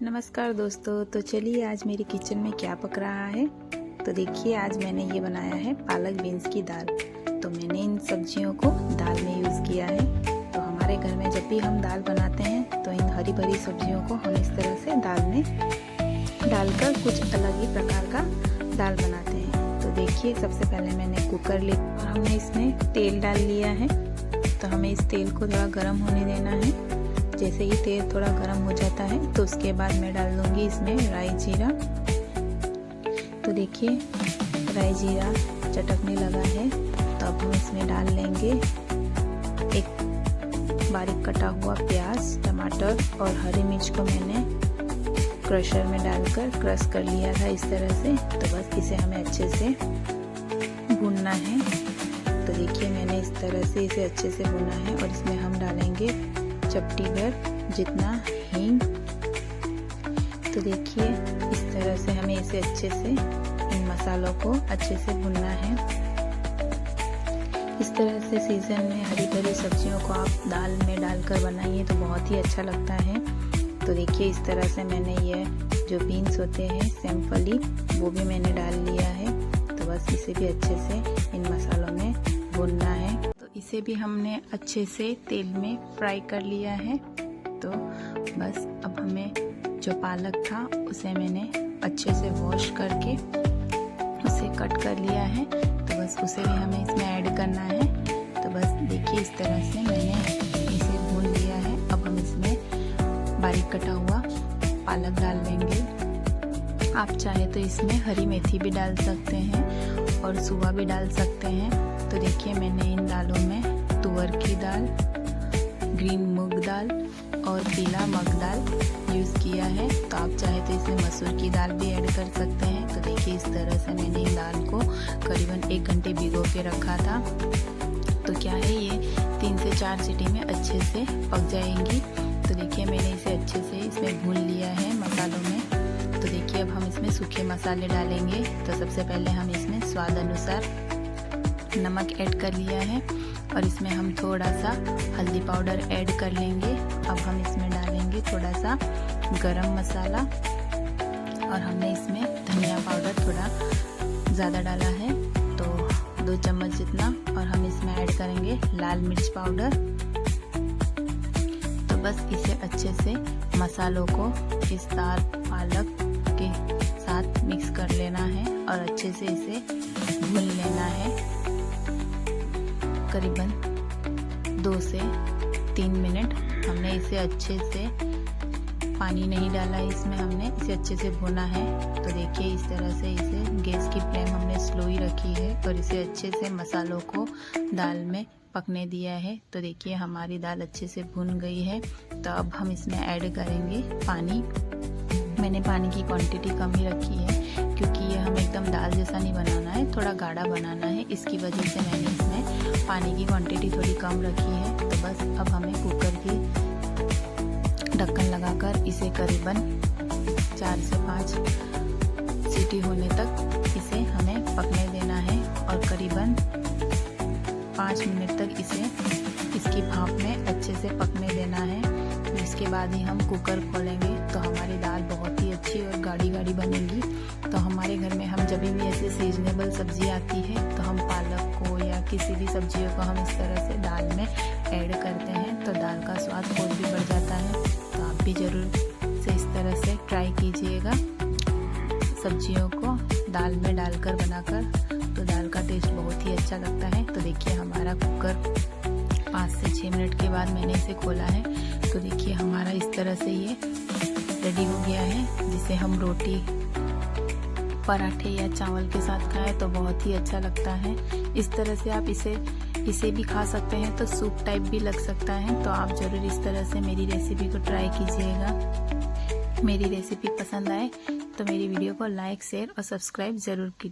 नमस्कार दोस्तों। तो चलिए आज मेरी किचन में क्या पक रहा है। तो देखिए आज मैंने ये बनाया है पालक बीन्स की दाल। तो मैंने इन सब्जियों को दाल में यूज़ किया है। तो हमारे घर में जब भी हम दाल बनाते हैं तो इन हरी भरी सब्जियों को हम इस तरह से दाल में डालकर कुछ अलग ही प्रकार का दाल बनाते हैं। तो देखिए सबसे पहले मैंने कुकर लिया और हमने इसमें तेल डाल लिया है। तो हमें इस तेल को थोड़ा गर्म होने देना है। जैसे ही तेल थोड़ा गर्म हो जाता है तो उसके बाद मैं डाल दूंगी इसमें राई जीरा। तो देखिए राई जीरा चटकने लगा है तो अब हम इसमें डाल लेंगे एक बारीक कटा हुआ प्याज, टमाटर और हरी मिर्च को मैंने क्रशर में डालकर क्रश कर लिया था इस तरह से। तो बस इसे हमें अच्छे से भूनना है। तो देखिए मैंने इस तरह से इसे अच्छे से भुना है और इसमें हम डालेंगे चपटी भर जितना हींग। तो देखिए इस तरह से हमें इसे अच्छे से इन मसालों को अच्छे से भुनना है। इस तरह से सीजन में हरी भरी सब्जियों को आप दाल में डालकर बनाइए तो बहुत ही अच्छा लगता है। तो देखिए इस तरह से मैंने ये जो बीन्स होते हैं सिंपली वो भी मैंने डाल लिया है। तो बस इसे भी अच्छे से इन मसालों में भुनना है। तो इसे भी हमने अच्छे से तेल में फ्राई कर लिया है। तो बस अब हमें जो पालक था उसे मैंने अच्छे से वॉश करके उसे कट कर लिया है। तो बस उसे भी हमें इसमें ऐड करना है। तो बस देखिए इस तरह से मैंने इसे भून लिया है। अब हम इसमें बारीक कटा हुआ पालक डाल देंगे। आप चाहे तो इसमें हरी मेथी भी डाल सकते हैं और सुआ भी डाल सकते हैं। तो देखिए मैंने इन दालों में तुअर की दाल, ग्रीन मूंग दाल और पीला मग दाल यूज़ किया है। तो आप चाहे तो इसमें मसूर की दाल भी ऐड कर सकते हैं। तो देखिए इस तरह से मैंने इन दाल को करीबन 1 घंटे भिगो के रखा था। तो क्या है ये 3 से 4 सीटी में अच्छे से पक जाएंगी। तो देखिए मैंने इसे अच्छे से इसमें भून लिया है मसालों में। तो देखिए अब हम इसमें सूखे मसाले डालेंगे। तो सबसे पहले हम इसमें स्वाद अनुसार नमक ऐड कर लिया है और इसमें हम थोड़ा सा हल्दी पाउडर ऐड कर लेंगे। अब हम इसमें डालेंगे थोड़ा सा गरम मसाला और हमने इसमें धनिया पाउडर थोड़ा ज़्यादा डाला है तो 2 चम्मच जितना। और हम इसमें ऐड करेंगे लाल मिर्च पाउडर। तो बस इसे अच्छे से मसालों को इस दाल पालक के साथ मिक्स कर लेना है और अच्छे से इसे भून लेना है। करीबन 2 से 3 मिनट हमने इसे अच्छे से, पानी नहीं डाला है इसमें, हमने इसे अच्छे से भुना है। तो देखिए इस तरह से इसे गैस की फ्लेम हमने स्लो ही रखी है और इसे अच्छे से मसालों को दाल में पकने दिया है। तो देखिए हमारी दाल अच्छे से भुन गई है। तो अब हम इसमें ऐड करेंगे पानी। मैंने पानी की क्वांटिटी कम ही रखी है क्योंकि ये हमें एकदम दाल जैसा नहीं बनाना है, थोड़ा गाढ़ा बनाना है। इसकी वजह से मैंने इसमें पानी की क्वांटिटी थोड़ी कम रखी है। तो बस अब हमें कुकर की ढक्कन लगाकर इसे करीबन 4 से 5 सीटी होने तक इसे हमें पकने देना है और करीबन 5 मिनट तक इसे इसकी भाप में अच्छे से पकने देना है। इसके बाद ही हम कुकर खोलेंगे तो हमारी दाल बहुत ही अच्छी और गाढ़ी गाढ़ी बनेगी। तो हमारे घर में हम जब भी ऐसे सीजनेबल सब्जी आती है तो हम पालक को या किसी भी सब्जियों को हम इस तरह से दाल में ऐड करते हैं तो दाल का स्वाद और भी बढ़ जाता है। तो आप भी ज़रूर से इस तरह से ट्राई कीजिएगा सब्जियों को दाल में डालकर बनाकर। तो दाल का टेस्ट बहुत ही अच्छा लगता है। तो देखिए हमारा कुकर 5 से 6 मिनट के बाद मैंने इसे खोला है। तो देखिए हमारा इस तरह से ये रेडी हो गया है, जिसे हम रोटी, पराठे या चावल के साथ खाएं तो बहुत ही अच्छा लगता है। इस तरह से आप इसे भी खा सकते हैं तो सूप टाइप भी लग सकता है। तो आप ज़रूर इस तरह से मेरी रेसिपी को ट्राई कीजिएगा। मेरी रेसिपी पसंद आए तो मेरी वीडियो को लाइक, शेयर और सब्सक्राइब ज़रूर कीजिए।